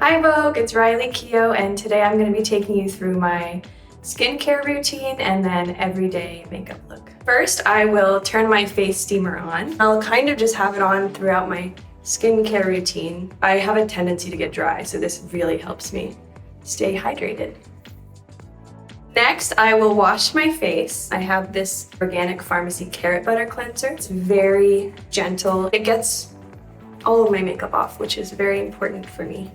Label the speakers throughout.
Speaker 1: Hi Vogue, it's Keough, and today I'm going to be taking you through my skincare routine and then everyday makeup look. First, I will turn my face steamer on. I'll kind of just have it on throughout my skincare routine. I have a tendency to get dry, so this really helps me stay hydrated. Next, I will wash my face. I have this organic pharmacy carrot butter cleanser. It's very gentle. It gets all of my makeup off, which is very important for me.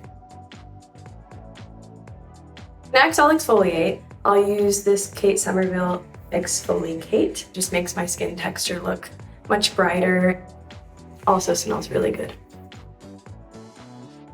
Speaker 1: Next, I'll exfoliate. I'll use this Somerville Exfoliate. Just makes my skin texture look much brighter. Also smells really good.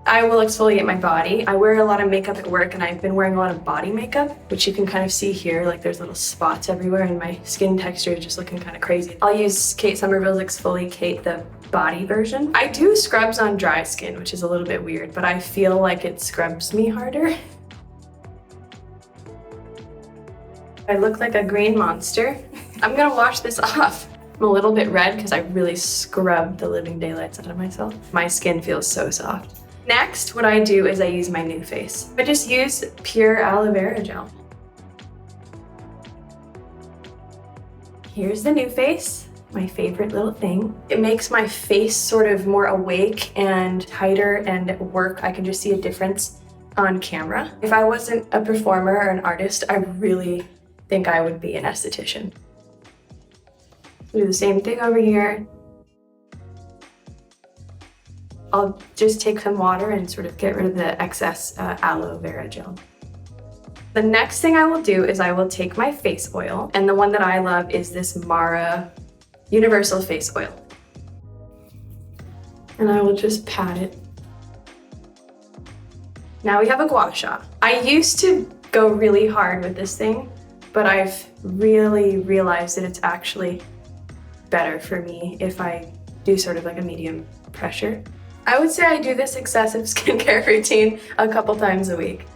Speaker 1: I will exfoliate my body. I wear a lot of makeup at work and I've been wearing a lot of body makeup, which you can kind of see here, like there's little spots everywhere and my skin texture is just looking kind of crazy. I'll use Somerville's Exfoliate, the body version. I do scrubs on dry skin, which is a little bit weird, but I feel like it scrubs me harder. I look like a green monster. I'm gonna wash this off. I'm a little bit red because I really scrubbed the living daylights out of myself. My skin feels so soft. Next, what I do is I use my new face. I just use pure aloe vera gel. Here's the new face, my favorite little thing. It makes my face sort of more awake and tighter, and at work I can just see a difference on camera. If I wasn't a performer or an artist, I really think I would be an esthetician. Do the same thing over here. I'll just take some water and sort of get rid of the excess aloe vera gel. The next thing I will do is I will take my face oil, and the one that I love is this Mara Universal Face Oil. And I will just pat it. Now we have a Gua Sha. I used to go really hard with this thing, but I've really realized that it's actually better for me if I do sort of like a medium pressure. I would say I do this excessive skincare routine a couple times a week.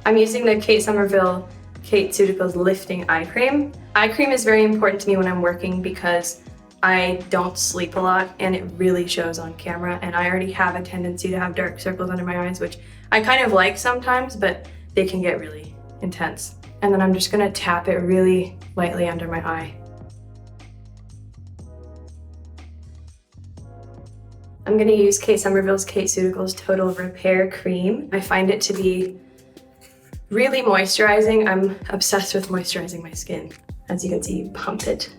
Speaker 1: I'm using the Somerville Ceuticals Lifting Eye Cream. Eye cream is very important to me when I'm working because I don't sleep a lot and it really shows on camera, and I already have a tendency to have dark circles under my eyes, which I kind of like sometimes, but they can get really intense. And then I'm just gonna tap it really lightly under my eye. I'm gonna use Somerville's Ceuticals Total Repair Cream. I find it to be really moisturizing. I'm obsessed with moisturizing my skin. As you can see, pump it,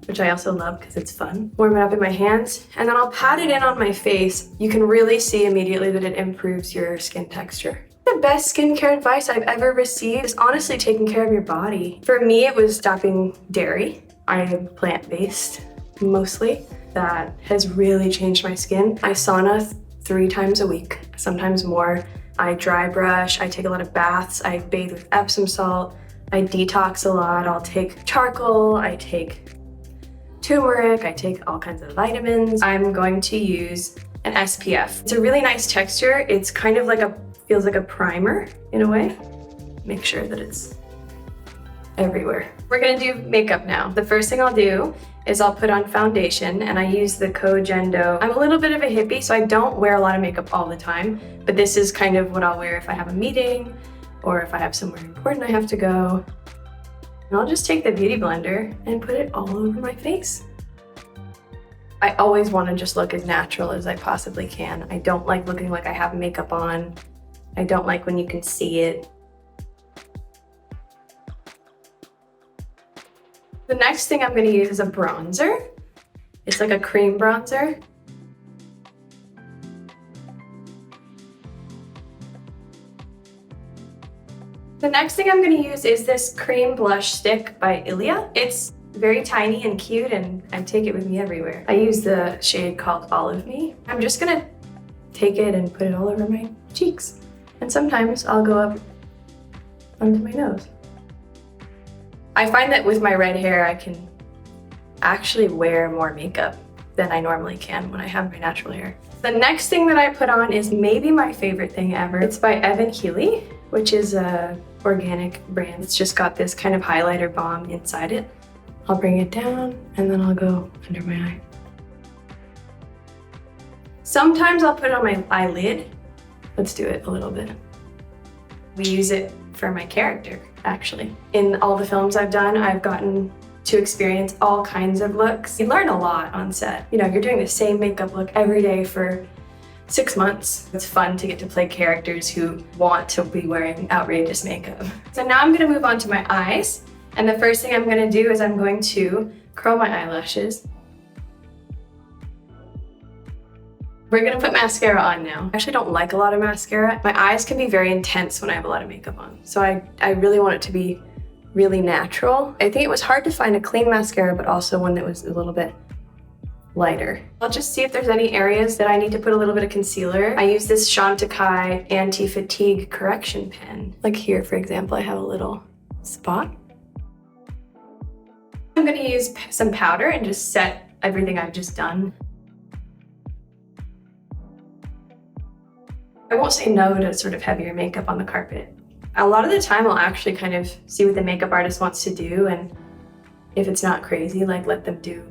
Speaker 1: which I also love because it's fun. Warm it up in my hands, and then I'll pat it in on my face. You can really see immediately that it improves your skin texture. The best skincare advice I've ever received is honestly taking care of your body. For me, it was stopping dairy. I am plant-based, mostly. That has really changed my skin. I sauna 3 times a week, sometimes more. I dry brush, I take a lot of baths, I bathe with Epsom salt, I detox a lot. I'll take charcoal, I take turmeric, I take all kinds of vitamins. I'm going to use an SPF. It's a really nice texture. It's kind of like feels like a primer in a way. Make sure that it's everywhere. We're gonna do makeup now. The first thing I'll do is I'll put on foundation, and I use the Keough. I'm a little bit of a hippie, so I don't wear a lot of makeup all the time, but this is kind of what I'll wear if I have a meeting or if I have somewhere important I have to go. And I'll just take the beauty blender and put it all over my face. I always want to just look as natural as I possibly can. I don't like looking like I have makeup on. I don't like when you can see it. The next thing I'm going to use is a bronzer. It's like a cream bronzer. The next thing I'm going to use is this cream blush stick by Ilia. It's very tiny and cute, and I take it with me everywhere. I use the shade called Olive Me. I'm just going to take it and put it all over my cheeks. And sometimes I'll go up onto my nose. I find that with my red hair, I can actually wear more makeup than I normally can when I have my natural hair. The next thing that I put on is maybe my favorite thing ever. It's by Evan Healy, which is a organic brand. It's just got this kind of highlighter balm inside it. I'll bring it down and then I'll go under my eye. Sometimes I'll put it on my eyelid Let's do it a little bit. We use it for my character, actually. In all the films I've done, I've gotten to experience all kinds of looks. You learn a lot on set. You know, you're doing the same makeup look every day for 6 months. It's fun to get to play characters who want to be wearing outrageous makeup. So now I'm gonna move on to my eyes. And the first thing I'm gonna do is I'm going to curl my eyelashes. We're gonna put mascara on now. I actually don't like a lot of mascara. My eyes can be very intense when I have a lot of makeup on. So I really want it to be really natural. I think it was hard to find a clean mascara, but also one that was a little bit lighter. I'll just see if there's any areas that I need to put a little bit of concealer. I use this Chantecaille Anti-Fatigue Correction Pen. Like here, for example, I have a little spot. I'm gonna use some powder and just set everything I've just done. I won't say no to sort of heavier makeup on the carpet. A lot of the time I'll actually kind of see what the makeup artist wants to do, and if it's not crazy, like let them do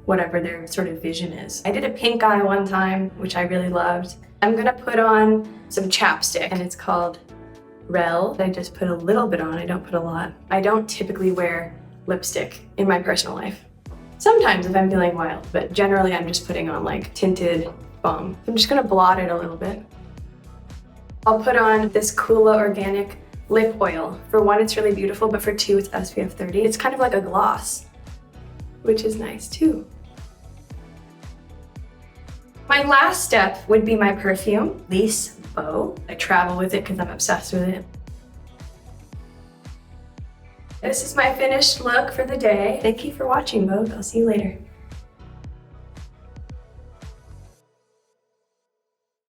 Speaker 1: whatever their sort of vision is. I did a pink eye one time, which I really loved. I'm gonna put on some chapstick, and it's called Rel. I just put a little bit on, I don't put a lot. I don't typically wear lipstick in my personal life. Sometimes if I'm feeling wild, but generally I'm just putting on like tinted Balm. I'm just gonna blot it a little bit. I'll put on this Keough organic lip oil. For one, it's really beautiful, but for two, it's SPF 30. It's kind of like a gloss, which is nice too. My last step would be my perfume, Vogue. I travel with it because I'm obsessed with it. This is my finished look for the day. Thank you for watching, Vogue. I'll see you later.